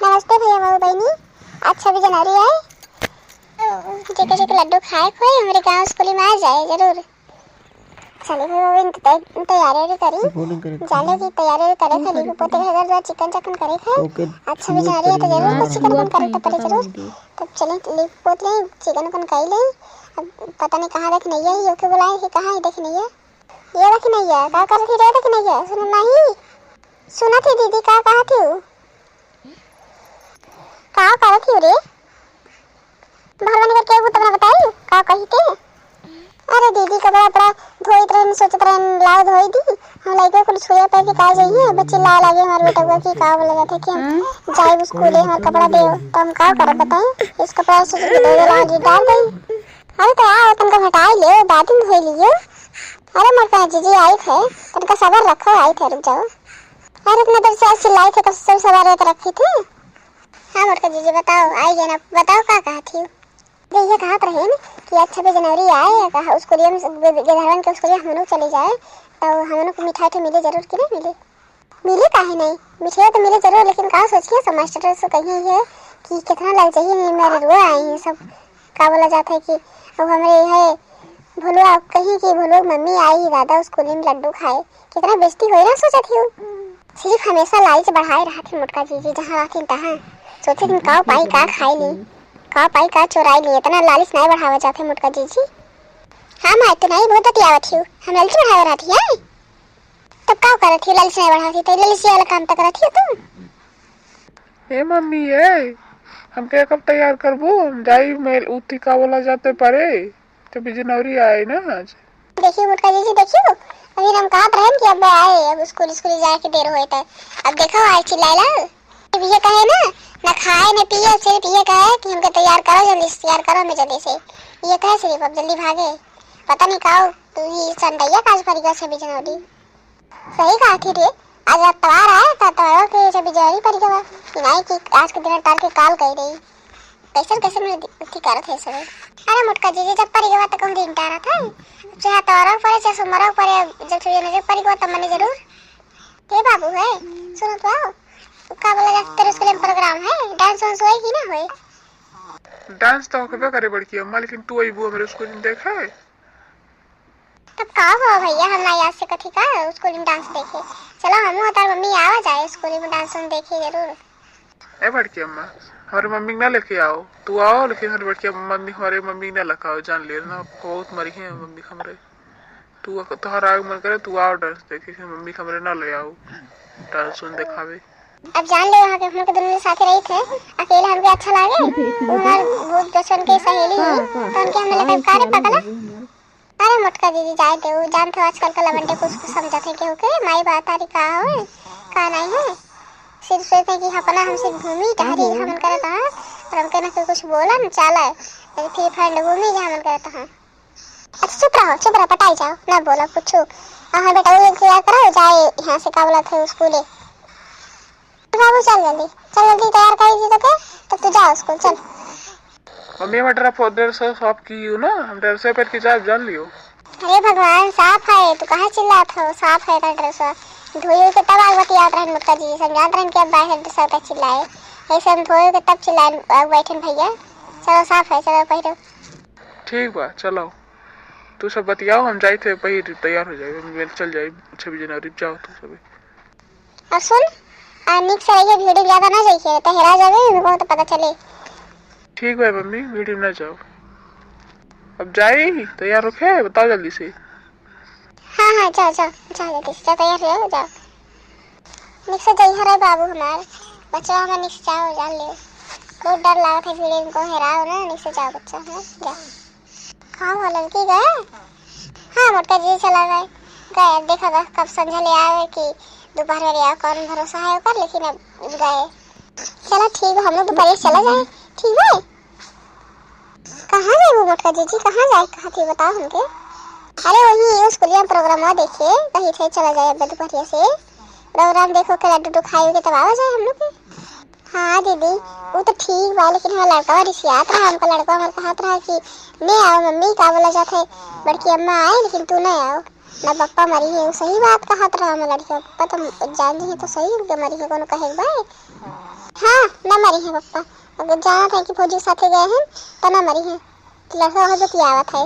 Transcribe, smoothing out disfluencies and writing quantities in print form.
नमस्ते भैया बाबू बहनी। आज 26 जनवरी है। जेके जेके लड्डू खाए खोए हमारे गांव स्कूल में आ जाए जरूर। चले भैया बाबू तैयारी करी जाने की तैयारी करे खाली पोते के घर चिकन चकन करे खाए। आज 26 जनवरी है तो जरूर कुछ चिकन अपन करे तो पहले जरूर तब चले पोत ले चिकन अपन खाई ले। अब पता नहीं कहाँ देख नहीं है ये के बुलाए कि कहाँ देख नहीं है ये देख नहीं है का कर थी रे देख नहीं है सुन नहीं सुना थी दीदी का कहा थी का कर थी रे भगवान करके वो तब बताई का कही थे। अरे दीदी का बड़ा धोई तरह सोचत रहे लाओ धोई दी हम लगे कुछ छुए पे के का जाइए बच्चे ला लगे हमारे बेटा को की का बोले जाते कि हम जाए स्कूल हमारा कपड़ा दे तो हम का कर बताएं इस कपड़ा से दे दे लाजी डाल दे। अरे तो आओ तुमको हटाई ले दादी धोई लियो। अरे मरका जीजी आई थे तुमका सबर रखो आई थे रुक जाओ। अरे इतना देर से चिल्लाई थे कब सब सवार तो रखी थी। हाँ मरका जीजी बताओ आई गए ना बताओ का कहा थी ये कहा रहे ना कि आज 26 जनवरी आए कहा उसको लिए हम के उसको लिए हम लोग चले जाए तो हम लोग को मिठाई तो मिले जरूर कि नहीं मिले मिले काहे नहीं मिठाई तो मिले जरूर लेकिन कहा सोचिए सब मास्टर से कही है कि कितना लग जाइए मेरे रुआ आई है सब का बोला जाता है कि अब हमारे है भोलुआ कहीं कि भोलुआ मम्मी आई दादा स्कूल में लड्डू खाए कितना बेइज्जती हो ना सोचा थी सिर्फ हमेशा लालच बढ़ाए रहा थे मोटका जी जहाँ रहती तहाँ सोचे तुम का पाई का खाई ली का पाई का चोराई लिए इतना लालच नहीं बढ़ावा जाते मोटका जीजी। हाँ मैं तो नहीं बहुत आवत हूँ हम लालच बढ़ावा रहा थी यार तब का कर थी लालच नहीं बढ़ाती तो लालच वाला काम तक रही तुम। ए मम्मी ये हम के कब तैयार करबो जाई मेल उठी का बोला जाते परे 26 जनवरी आए ना आज। देखियो मोटका जीजी देखियो अभी हम कहा रहे कि अब आए अब स्कूल जाके देर होए तो अब देखो आए चिल्लाला ये कहे ना खाए न पिए सिर्फ ये कहे कि हमको तैयार करो जल्दी से तैयार करो मैं जल्दी से ये कहे सिर्फ अब जल्दी भागे पता नहीं काओ तू ही संदैया काज पड़ेगा 26 जनवरी सही कहा थी रे आज तवार आए तो तवार के 26 जनवरी पड़ेगा नहीं कि आज के दिन टाल के काल कही रही कैसे मैं उठी करत है सब। अरे मोटका जीजी जब पड़ेगा तो कहूं दिन टारा था चाहे तवार पड़े चाहे सुमरा पड़े जब 26 जनवरी पड़ेगा तब मैंने जरूर हे बाबू है सुनो तो आओ का बोला जाता तेरे स्कूल में प्रोग्राम है डांस वांस होए कि ना होए। डांस तो होबे करे बड़की अम्मा लेकिन तू आईबो हमरे स्कूल में देखे तब का हो भैया हम ना याद से कथी का स्कूल में डांस देखे चलो हम और मम्मी आवा जाए स्कूल में डांस हम देखे जरूर। ए बड़की अम्मा हमारे मम्मी ना लेके आओ तू आओ लेकिन हमारे बड़की मम्मी हमारे मम्मी ना लखाओ जान ले ना बहुत मरी है मम्मी हमरे तू तोहरा आग मन करे तू आओ डांस देखे मम्मी हमरे ना ले आओ डांस सुन दिखावे। अब जान ले वहाँ के हम लोग दोनों साथ रही थे अकेले हमको अच्छा लगे हमारे भूत बचपन के सहेली तो उनके हमने लेकर कारे पकड़ा। अरे मोटका दीदी जाए दे वो जानते हो आजकल का लवंडे को उसको समझाते हैं कि माई बात आ रही कहा हो कहा नहीं है सिर्फ सोचते हैं कि अपना हमसे घूमी टहरी हमन करे था और हमके ना कुछ बोला न चाला फिर फ्रेंड घूमी जहाँ मन करे था। अच्छा चुप रहो पटाई जाओ ना बोला कुछ हाँ बेटा वो तैयार करो जाए यहाँ से का बोला था स्कूल बाबू चल जल्दी तैयार कर दी तो क्या तब तू जाओ स्कूल चल। मम्मी मटर फोल्डर से साफ की हो ना हम डर से पेट की जाब जान लियो। अरे भगवान साफ है तू कहाँ चिल्लात हो साफ है का ड्रेस धोई के तब आग बतियात रहन मोटका जी समझात रहन कि अब बाहर सब का चिल्लाए ऐसे हम धोए के तब चिल्लाए आग बैठन भैया चलो साफ है चलो पहिरो। ठीक बा चलो तू सब बतियाओ हम जाए थे पहिर तैयार हो जाए मैं चल जाए 26 जनवरी जाओ तू सब। और सुन निक से ये वीडियो ज्यादा ना जाइए तो हेरा जावे उनको तो पता चले। ठीक है मम्मी वीडियो ना जाओ अब जाए तैयार होके बताओ जल्दी से। हाँ जाओ जल्दी से तैयार हो जाओ निक से जाइए हरे बाबू हमारे बच्चा हमारे निक से जाओ जान ले बहुत डर लगा था वीडियो इनको हेराओ ना निक से जाओ बच्चा है जाओ। कहाँ वो लड़की गए हाँ मोटका जी चला गए देखा कब संझा ले आए कि दोपहर में आया कौन भरोसा है ऊपर लेकिन अब गए चलो ठीक है हम लोग दोपहर चला जाए ठीक है। कहाँ जाए वो मोटका जीजी कहाँ जाए कहाँ थी बताओ हमके। अरे वही स्कूल में प्रोग्राम देखे कहीं थे चला जाए दोपहर से प्रोग्राम देखो के लड्डू खाए तब आवा जाए हम लोग के। हाँ दीदी वो तो ठीक बा लेकिन हमारा लड़का रिसियात रहा हमका लड़का हमारे कहत रहा कि नहीं आओ मम्मी का बोला जाता है बड़की अम्मा आए लेकिन तू नहीं आओ ना पप्पा मरी है सही बात कहत रहा हमारा लड़का पप्पा तो जान जी तो सही उनके मरी है कोनो कहे भाई। हाँ ना मरी है पप्पा। अगर जाना था कि फौजी के साथे गए हैं तो ना मरी है, लड़का वहाँ बतियावत है।